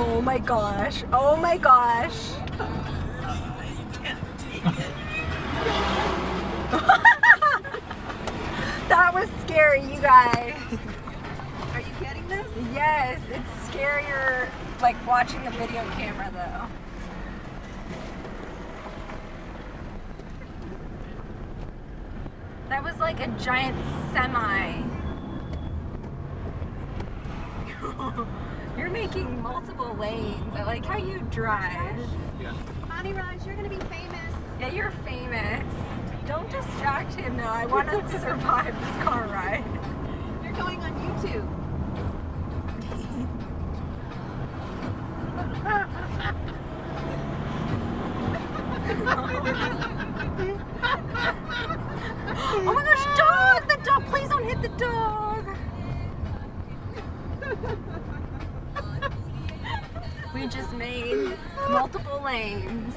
Oh my gosh. Oh my gosh. That was scary, you guys. Are you getting this? Yes, it's scarier like watching a video camera though. That was like a giant semi. You're making multiple lanes. I like how you drive. Yeah. Monty Raj, you're gonna be famous. Yeah, you're famous. Don't distract him though. I want to survive this car ride. You're going on YouTube. Oh my gosh, dog! The dog! Please don't hit the dog! We just made multiple lanes.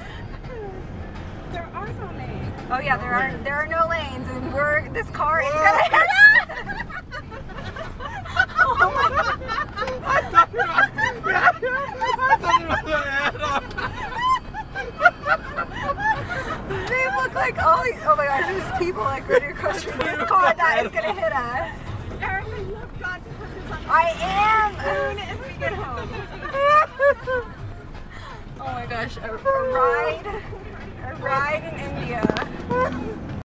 There are no names. Oh yeah, there are no lanes, and this car is gonna hit us! Oh my god! They look like all these, oh my gosh, there's people like running across this car that is gonna hit us. Erica, you have got to put this on I am! as soon as we get home. Oh my gosh, a ride in India.